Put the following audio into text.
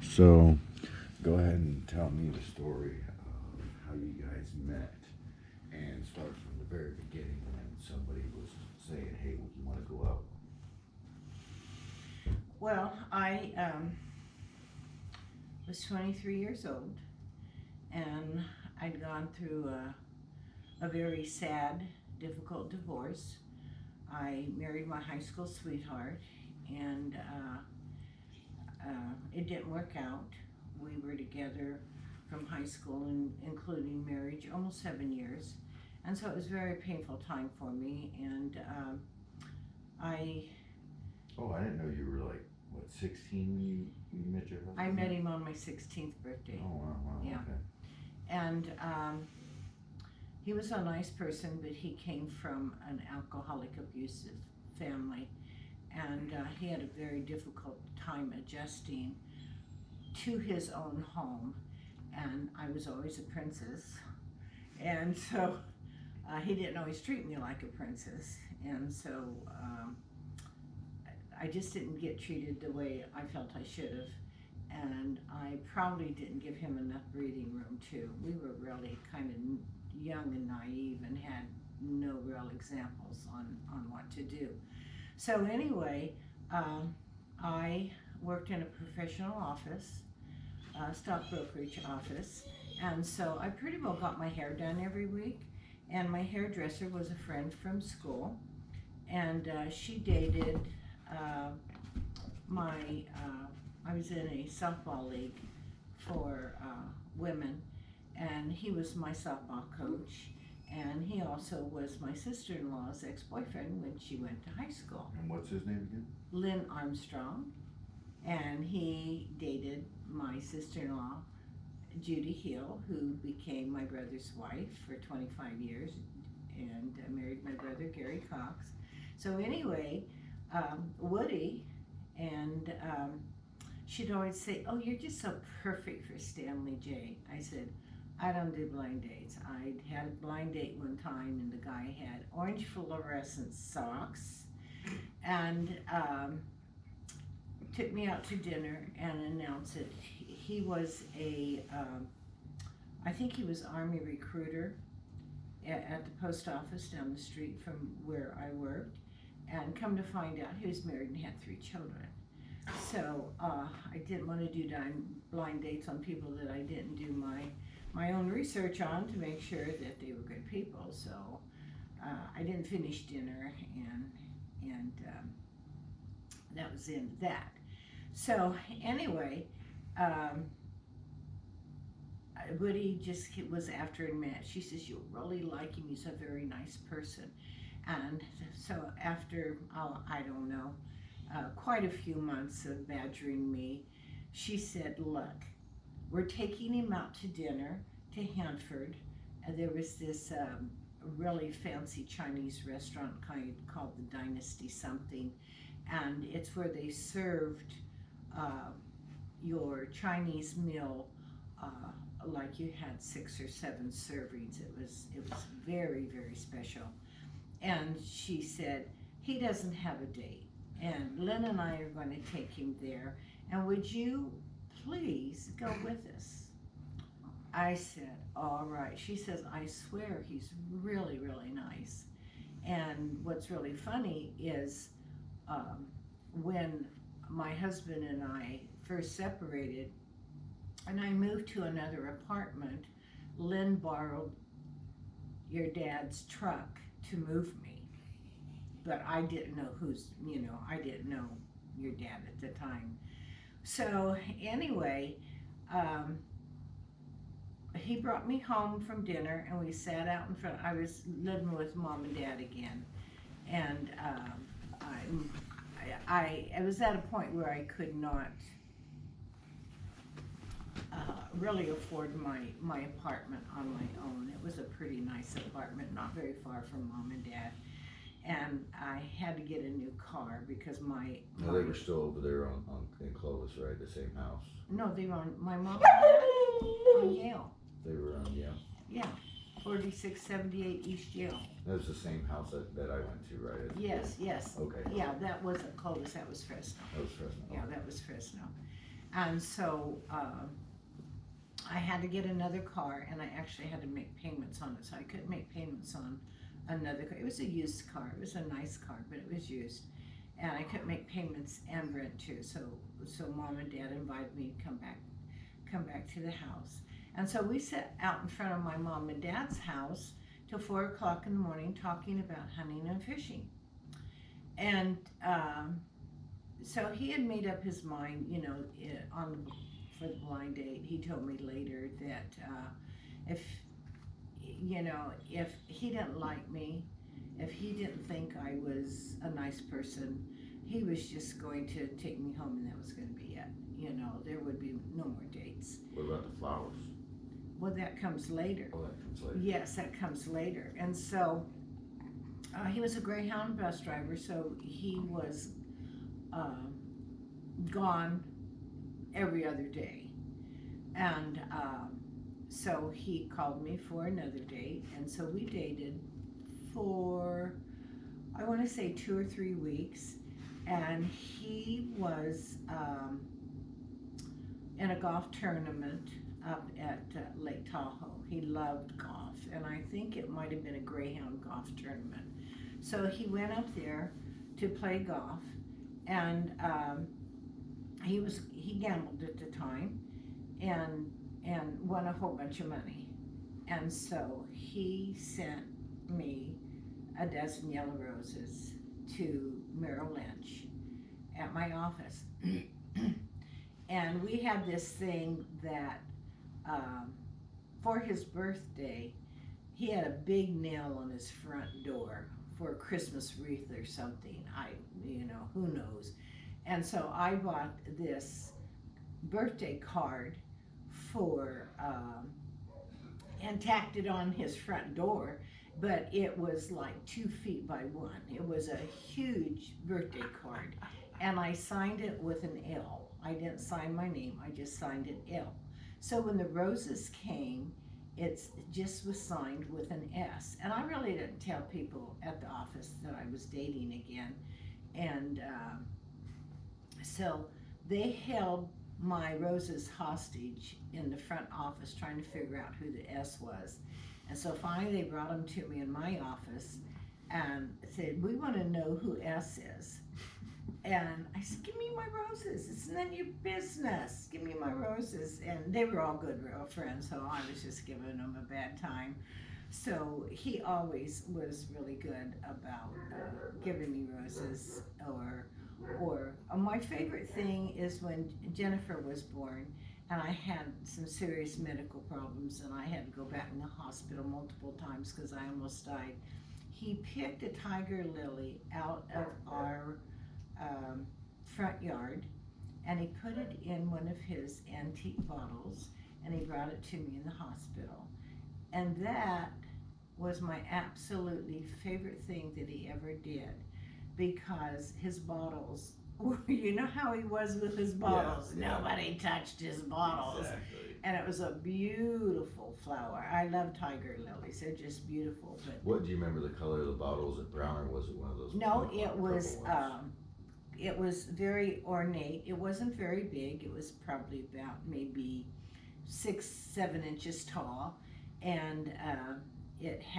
So, go ahead and tell me the story of how you guys met and start from the very beginning when somebody was saying, hey, you want to go out. Well, I was 23 years old, and I'd gone through a very sad, difficult divorce. I married my high school sweetheart, and it didn't work out. We were together from high school, and including marriage, almost 7 years. And so it was a very painful time for me, and I Oh, I didn't know you were like, what, 16 when you met your husband? I met him on my 16th birthday. Oh, wow, wow, Yeah. okay. And he was a nice person, but he came from an alcoholic, abusive family, and he had a very difficult time adjusting to his own home. And I was always a princess, and so he didn't always treat me like a princess, and so I just didn't get treated the way I felt I should have, and I probably didn't give him enough breathing room too. We were really kind of young and naive and had no real examples on what to do. So anyway, I worked in a professional office, stock brokerage office, and so I pretty well got my hair done every week. And my hairdresser was a friend from school, and she dated uh, my. I was in a softball league for women, and he was my softball coach, and he also was my sister-in-law's ex-boyfriend when she went to high school. And what's his name again? Lynn Armstrong, and he dated my sister-in-law, Judy Hill, who became my brother's wife for 25 years and married my brother, Gary Cox. So anyway, Woody, and she'd always say, oh, you're just so perfect for Stanley J. I said, I don't do blind dates. I had a blind date one time, and the guy had orange fluorescent socks, and took me out to dinner and announced it. He was I think he was Army recruiter at the post office down the street from where I worked, and come to find out he was married and had 3 children. So I didn't want to do blind dates on people that I didn't do my own research on to make sure that they were good people. So I didn't finish dinner, and that was the end of that. So anyway, Woody just was after him. She says, you'll really like him. He's a very nice person. And so after, I don't know, quite a few months of badgering me, she said, look, we're taking him out to dinner to Hanford. And there was this really fancy Chinese restaurant called the Dynasty something. And it's where they served your Chinese meal like you had 6 or 7 servings. It was very, very special. And she said, he doesn't have a date, and Lynn and I are going to take him there, and would you please go with us? I said, all right. She says, I swear he's really, really nice. And what's really funny is when my husband and I first separated, and I moved to another apartment, Lynn borrowed your dad's truck to move me. But I didn't know I didn't know your dad at the time. So anyway, he brought me home from dinner, and we sat out in front. I was living with mom and dad again. And I was at a point where I could not really afford my apartment on my own. It was a pretty nice apartment, not very far from mom and dad. And I had to get a new car because No, they were still over there in Clovis, right? The same house. No, they were on my mom and dad on Yale. They were on Yale? Yeah, 4678 East Yale. That was the same house that I went to, right? Yes, yes. Okay. Yeah, that wasn't Clovis, that was Fresno. That was Fresno. Yeah, that was Fresno. And so I had to get another car, and I actually had to make payments on it. So I couldn't make payments on another car. It was a used car. It was a nice car, but it was used. And I couldn't make payments and rent too. So Mom and Dad invited me to come back to the house. And so we sat out in front of my mom and dad's house till 4 o'clock in the morning talking about hunting and fishing. And so he had made up his mind, you know, for the blind date. He told me later that if, you know, if he didn't like me, if he didn't think I was a nice person, he was just going to take me home and that was going to be it. You know, there would be no more dates. What about the flowers? Well, that comes later. Oh, that comes later. Yes, that comes later. And so he was a Greyhound bus driver, so he was gone every other day. And so he called me for another date, and so we dated for, I want to say 2 or 3 weeks. And he was in a golf tournament up at Lake Tahoe. He loved golf, and I think it might have been a Greyhound golf tournament. So he went up there to play golf, and he gambled at the time, and won a whole bunch of money. And so he sent me a dozen yellow roses to Merrill Lynch at my office. And we had this thing that for his birthday, he had a big nail on his front door for a Christmas wreath or something. Who knows. And so I bought this birthday card and tacked it on his front door, but it was like 2 feet by 1. It was a huge birthday card, and I signed it with an L. I didn't sign my name, I just signed it L. So when the roses came, it just was signed with an S. And I really didn't tell people at the office that I was dating again. And so they held my roses hostage in the front office trying to figure out who the S was. And so finally they brought them to me in my office and said, "We want to know who S is." And I said, "Give me my roses. It's none of your business. Give me my roses." And they were all good real friends, so I was just giving them a bad time. So he always was really good about giving me roses. Or my favorite thing is when Jennifer was born, and I had some serious medical problems, and I had to go back in the hospital multiple times because I almost died. He picked a tiger lily out of our front yard, and he put it in one of his antique bottles, and he brought it to me in the hospital. And that was my absolutely favorite thing that he ever did, because his bottles were, you know how he was with his bottles. Yeah. Nobody touched his bottles. Exactly. And it was a beautiful flower. I love tiger lilies. They're just beautiful. But What do you remember the color of the bottle? Was it brown or was it one of those? no, purple it was very ornate. It wasn't very big. It was probably about maybe 6-7 inches tall, and it had